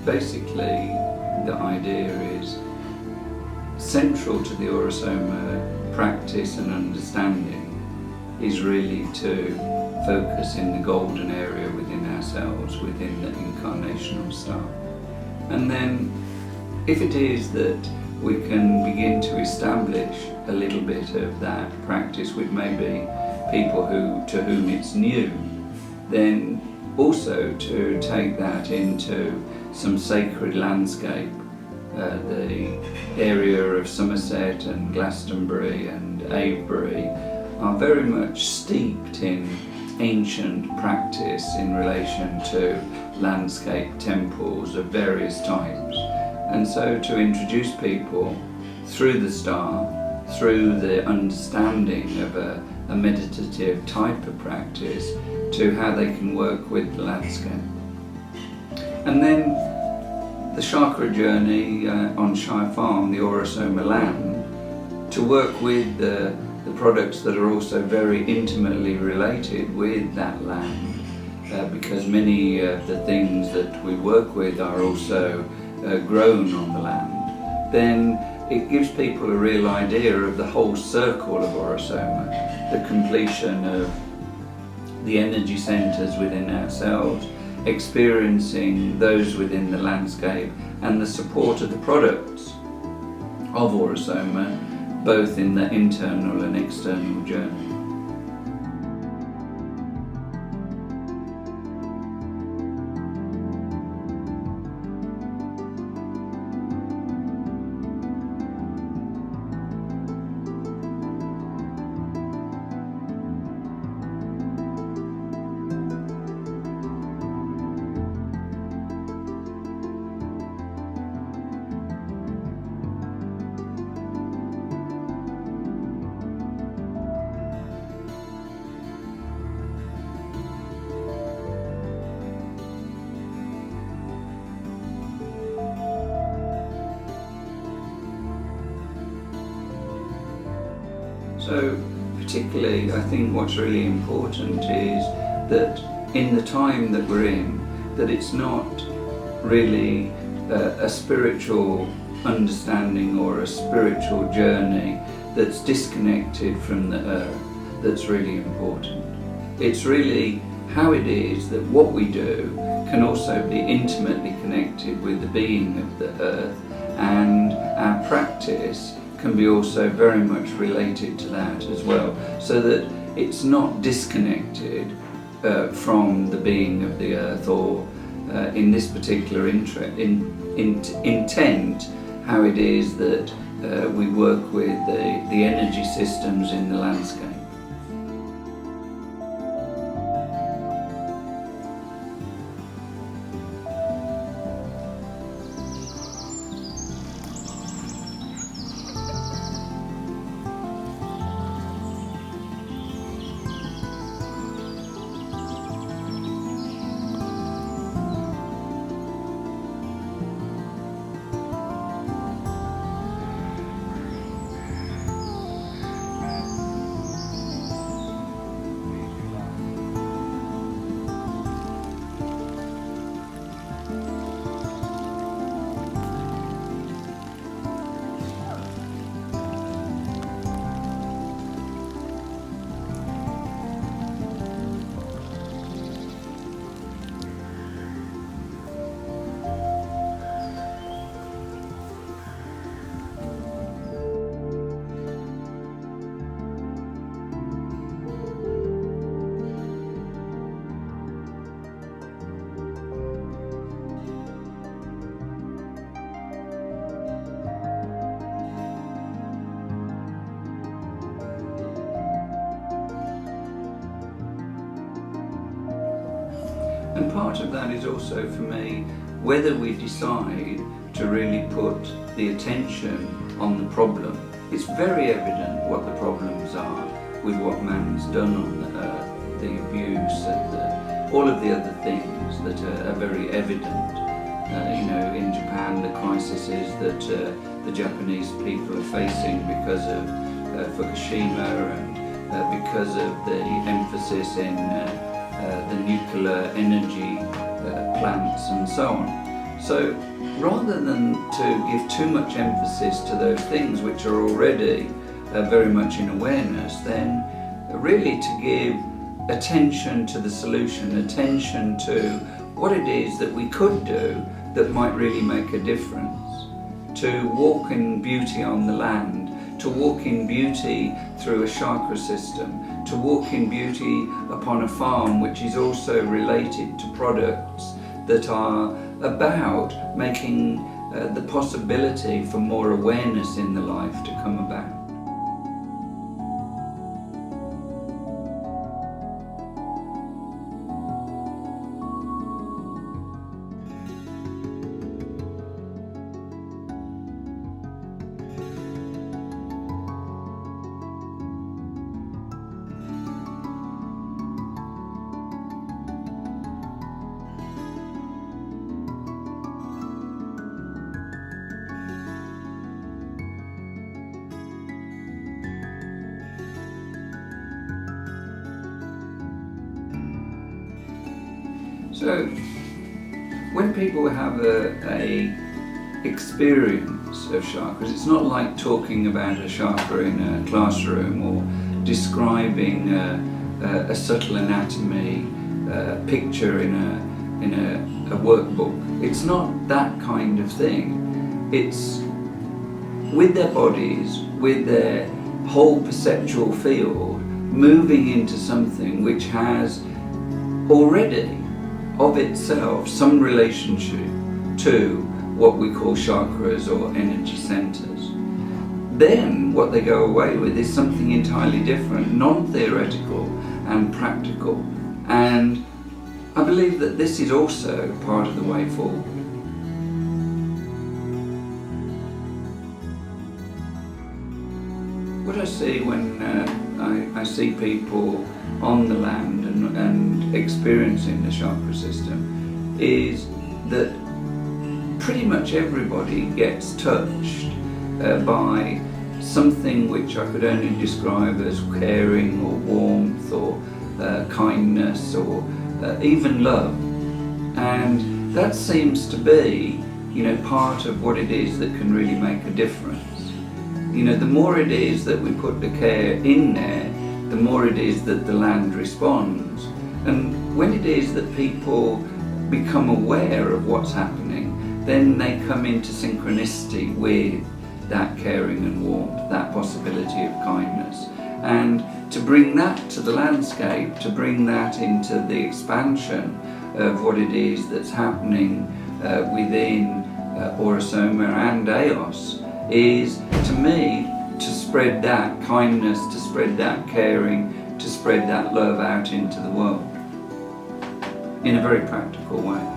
basically the idea is central to the Aura Soama practice and understanding is really to focus in the golden area within ourselves, within the incarnational star. And then if it is that we can begin to establish a little bit of that practice with maybe people to whom it's new, then also to take that into some sacred landscape. The area of Somerset and Glastonbury and Avebury are very much steeped in ancient practice in relation to landscape temples of various types. And so to introduce people through the star, through the understanding of a meditative type of practice, to how they can work with the landscape. And then the chakra journey on Shire Farm, the Aura Soama land, to work with the products that are also very intimately related with that land, because many of the things that we work with are also grown on the land. Then it gives people a real idea of the whole circle of Aura Soama, the completion of the energy centres within ourselves, experiencing those within the landscape, and the support of the products of Aura Soama, both in the internal and external journey. So particularly I think what's really important is that in the time that we're in, that it's not really a spiritual understanding or a spiritual journey that's disconnected from the earth that's really important. It's really how it is that what we do can also be intimately connected with the being of the earth, and our practice can be also very much related to that as well, so that it's not disconnected from the being of the earth, or in this particular intent, how it is that we work with the energy systems in the landscape. And part of that is also for me whether we decide to really put the attention on the problem. It's very evident what the problems are with what man's done on the earth, the abuse and all of the other things that are very evident. In Japan, the crises that the Japanese people are facing because of Fukushima and because of the emphasis in the nuclear energy plants and so on. So rather than to give too much emphasis to those things which are already very much in awareness, then really to give attention to the solution, attention to what it is that we could do that might really make a difference. To walk in beauty on the land, to walk in beauty through a chakra system, to walk in beauty upon a farm which is also related to products that are about making the possibility for more awareness in the life to come about. So, when people have a experience of chakras, it's not like talking about a chakra in a classroom or describing a subtle anatomy picture in a workbook. It's not that kind of thing. It's with their bodies, with their whole perceptual field, moving into something which has already of itself some relationship to what we call chakras or energy centers. Then what they go away with is something entirely different, non-theoretical and practical. And I believe that this is also part of the way forward. What I see when I see people on the land and experiencing the chakra system is that pretty much everybody gets touched by something which I could only describe as caring or warmth or kindness or even love. And that seems to be, part of what it is that can really make a difference. The more it is that we put the care in there, the more it is that the land responds. And when it is that people become aware of what's happening, then they come into synchronicity with that caring and warmth, that possibility of kindness. And to bring that to the landscape, to bring that into the expansion of what it is that's happening within Orasoma and EOS is, to me, to spread that kindness, to spread that caring, to spread that love out into the world in a very practical way.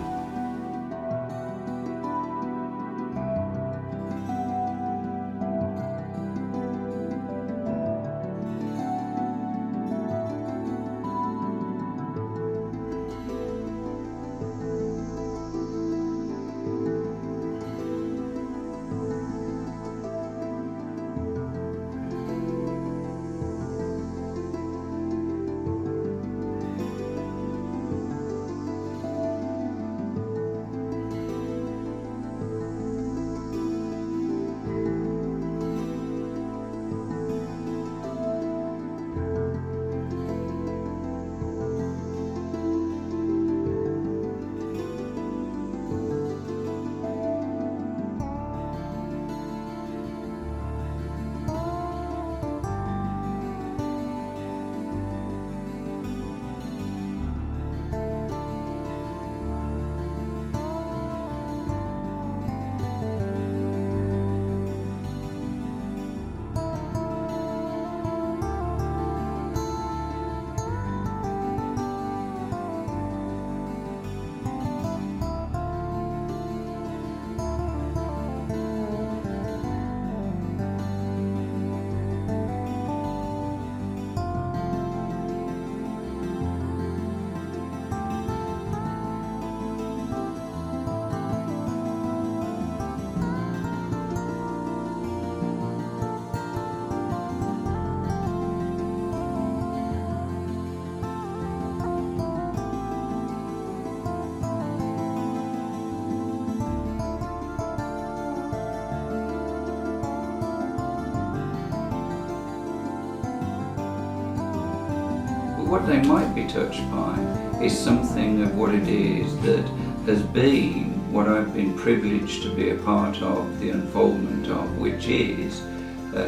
what they might be touched by is something of what it is that has been what I've been privileged to be a part of, the unfoldment of, which is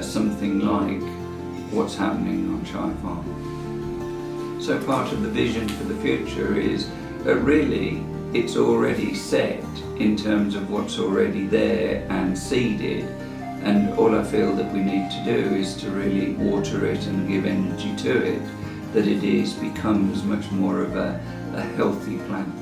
something like what's happening on Chai Farm. So part of the vision for the future is really it's already set in terms of what's already there and seeded, and all I feel that we need to do is to really water it and give energy to it, that it becomes much more of a healthy plant.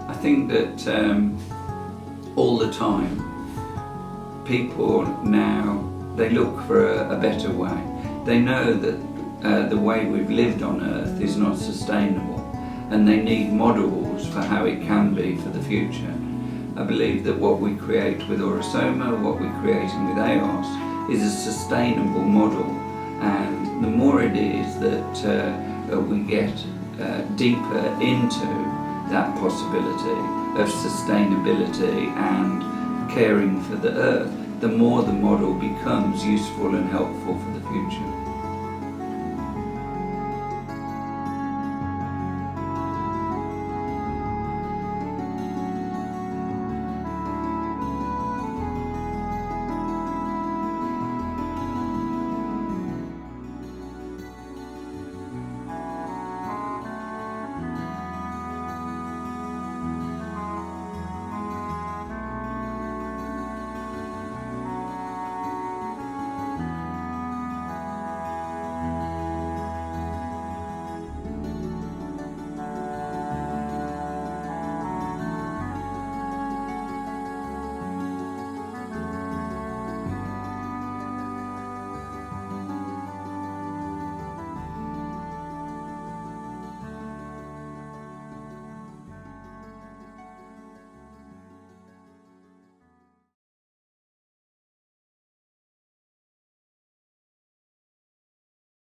I think that all the time people now, they look for a better way. They know that the way we've lived on earth is not sustainable, and they need models for how it can be for the future. I believe that what we create with Aura Soma, what we're creating with EOS, is a sustainable model, and the more it is that we get deeper into that possibility of sustainability and caring for the earth, the more the model becomes useful and helpful for the future.